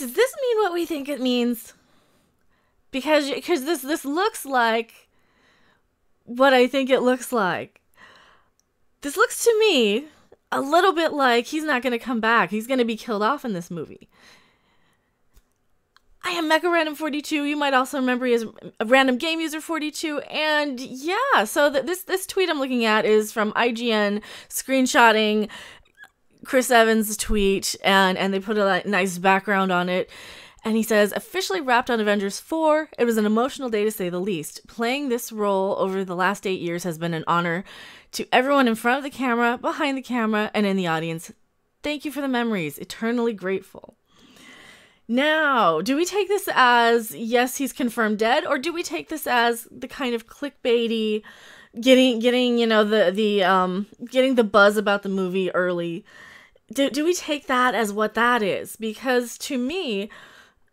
does this mean what we think it means? Because this looks like what I think it looks like. This looks to me a little bit like he's not going to come back. He's going to be killed off in this movie. I am Mecha Random 42. You might also remember he is a Random Game User 42. And yeah, so this tweet I'm looking at is from IGN screenshotting Chris Evans' tweet, and they put a nice background on it. And he says, officially wrapped on Avengers 4. It was an emotional day to say the least. Playing this role over the last 8 years has been an honor to everyone in front of the camera, behind the camera, and in the audience. Thank you for the memories. Eternally grateful. Now, do we take this as, yes, he's confirmed dead, or do we take this as the kind of clickbaity, getting you know, getting the buzz about the movie early? Do we take that as what that is? Because to me,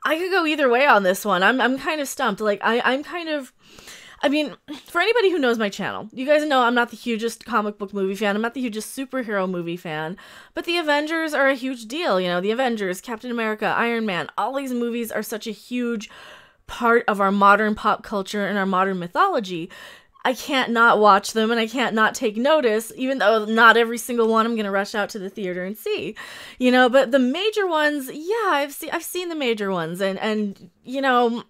I could go either way on this one. I'm kind of stumped. Like, I mean, for anybody who knows my channel, you guys know I'm not the hugest comic book movie fan. I'm not the hugest superhero movie fan. But the Avengers are a huge deal. You know, the Avengers, Captain America, Iron Man, all these movies are such a huge part of our modern pop culture and our modern mythology. I can't not watch them, and I can't not take notice, even though not every single one I'm going to rush out to the theater and see. You know, but the major ones, yeah, I've seen the major ones, and you know,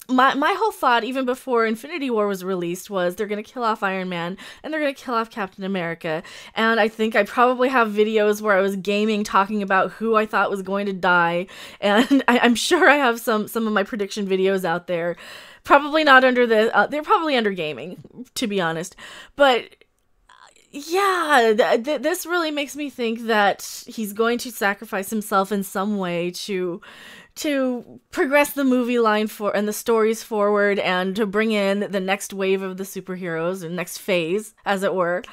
my whole thought, even before Infinity War was released, was they're going to kill off Iron Man and they're going to kill off Captain America. And I think I probably have videos where I was gaming talking about who I thought was going to die. And I'm sure I have some of my prediction videos out there. Probably not under they're probably under gaming, to be honest. But yeah, this really makes me think that he's going to sacrifice himself in some way to progress the movie line and the stories forward, and to bring in the next wave of the superheroes, and next phase, as it were.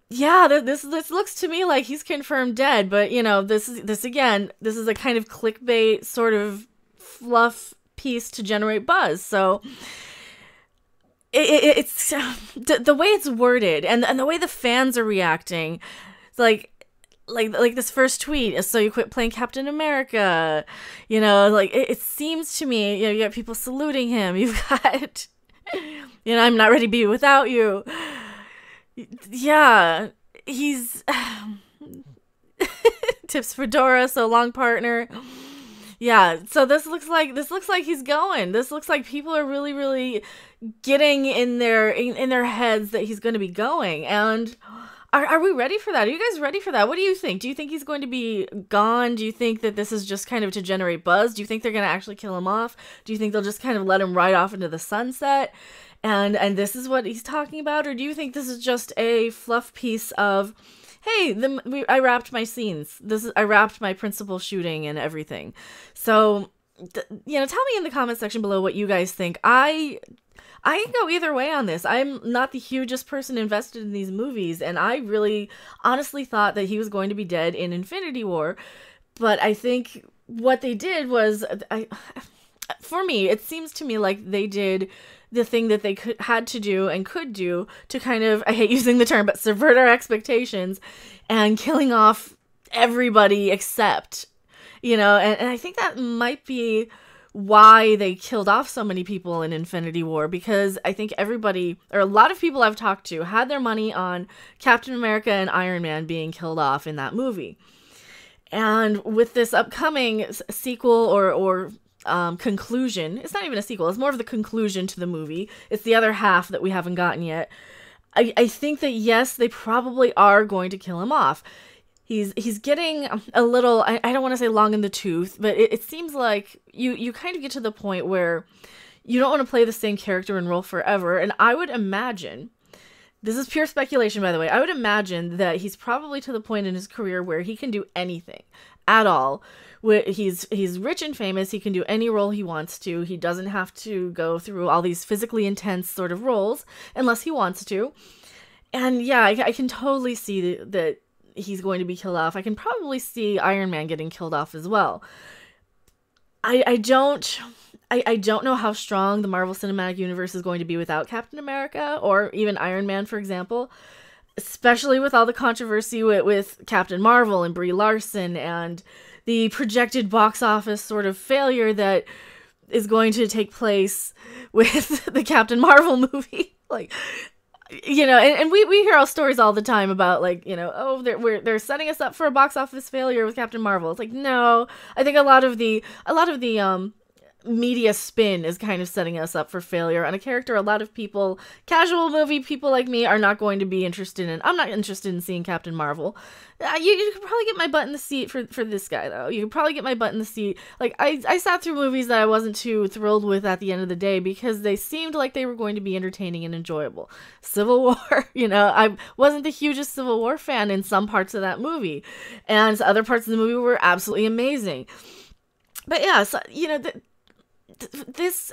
Yeah, this looks to me like he's confirmed dead, but you know, this is a kind of clickbait sort of fluff piece to generate buzz. So it's the way it's worded and the way the fans are reacting. It's like this first tweet, so you quit playing Captain America, you know, like it seems to me, you know, you got people saluting him, you've got, you know, I'm not ready to be without you. Yeah, he's tips for Dora, so long, partner. Yeah, so this looks like he's going. This looks like people are really, really getting in their heads that he's going to be going. And are we ready for that? Are you guys ready for that? What do you think? Do you think he's going to be gone? Do you think that this is just kind of to generate buzz? Do you think they're going to actually kill him off? Do you think they'll just kind of let him ride off into the sunset? And this is what he's talking about? Or do you think this is just a fluff piece of, hey, I wrapped my scenes. I wrapped my principal shooting and everything. So, you know, tell me in the comment section below what you guys think. I can go either way on this. I'm not the hugest person invested in these movies, and I really honestly thought that he was going to be dead in Infinity War. But I think what they did was, for me, it seems to me like they did the thing that they had to do and could do to kind of, I hate using the term, but subvert our expectations and killing off everybody except, you know, and I think that might be why they killed off so many people in Infinity War, because I think everybody, or a lot of people I've talked to, had their money on Captain America and Iron Man being killed off in that movie. And with this upcoming sequel or conclusion, it's not even a sequel, it's more of the conclusion to the movie. It's the other half that we haven't gotten yet. I think that yes, they probably are going to kill him off. He's getting a little, I don't want to say long in the tooth, but it seems like you kind of get to the point where you don't want to play the same character and role forever. And I would imagine, this is pure speculation by the way, I would imagine that he's probably to the point in his career where he can do anything at all. He's rich and famous, he can do any role he wants to. He doesn't have to go through all these physically intense sort of roles unless he wants to. And yeah, I can totally see that he's going to be killed off. I can probably see Iron Man getting killed off as well. I don't know how strong the Marvel Cinematic Universe is going to be without Captain America or even Iron Man, for example, especially with all the controversy with Captain Marvel and Brie Larson and the projected box office sort of failure that is going to take place with the Captain Marvel movie. Like, you know, and we hear all stories all the time about, like, you know, oh, they're setting us up for a box office failure with Captain Marvel. It's like, no, I think a lot of the media spin is kind of setting us up for failure on a character a lot of people, casual movie people like me, are not going to be interested in. I'm not interested in seeing Captain Marvel. You could probably get my butt in the seat for this guy, though. You could probably get my butt in the seat. Like, I sat through movies that I wasn't too thrilled with at the end of the day because they seemed like they were going to be entertaining and enjoyable. Civil War, you know, I wasn't the hugest Civil War fan in some parts of that movie, and other parts of the movie were absolutely amazing. But yeah, so, you know,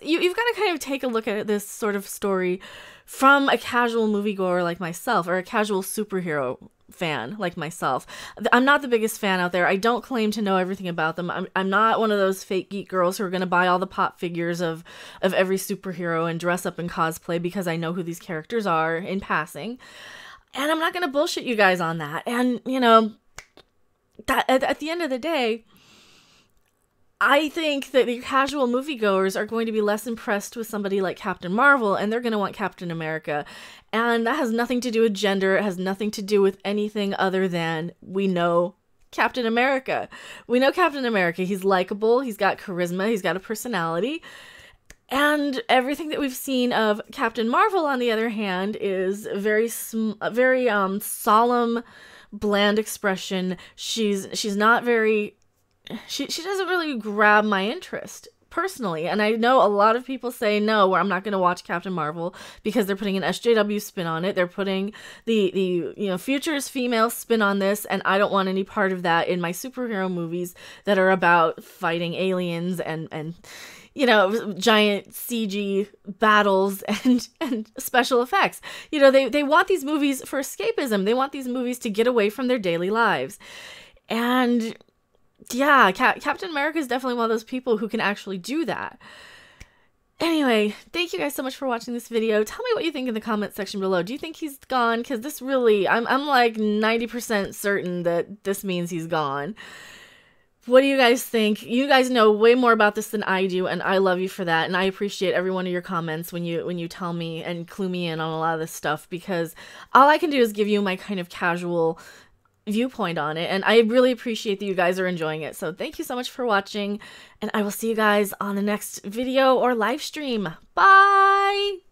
you've got to kind of take a look at this sort of story from a casual moviegoer like myself, or a casual superhero fan like myself. I'm not the biggest fan out there. I don't claim to know everything about them. I'm not one of those fake geek girls who are going to buy all the pop figures of every superhero and dress up in cosplay because I know who these characters are in passing. And I'm not going to bullshit you guys on that. And, you know, that at the end of the day, I think that the casual moviegoers are going to be less impressed with somebody like Captain Marvel, and they're going to want Captain America. And that has nothing to do with gender. It has nothing to do with anything other than we know Captain America. We know Captain America. He's likable. He's got charisma. He's got a personality. And everything that we've seen of Captain Marvel, on the other hand, is very solemn, bland expression. She's not very... She doesn't really grab my interest personally, and I know a lot of people say no, I'm not going to watch Captain Marvel because they're putting an SJW spin on it. They're putting the you know, futures female spin on this, and I don't want any part of that in my superhero movies that are about fighting aliens and you know, giant CG battles and special effects. You know, they want these movies for escapism. They want these movies to get away from their daily lives. And yeah, Captain America is definitely one of those people who can actually do that. Anyway, thank you guys so much for watching this video. Tell me what you think in the comment section below. Do you think he's gone? Because this really, I'm like 90% certain that this means he's gone. What do you guys think? You guys know way more about this than I do, and I love you for that. And I appreciate every one of your comments when you tell me and clue me in on a lot of this stuff, because all I can do is give you my kind of casual viewpoint on it, and I really appreciate that you guys are enjoying it. So thank you so much for watching, and I will see you guys on the next video or live stream. Bye!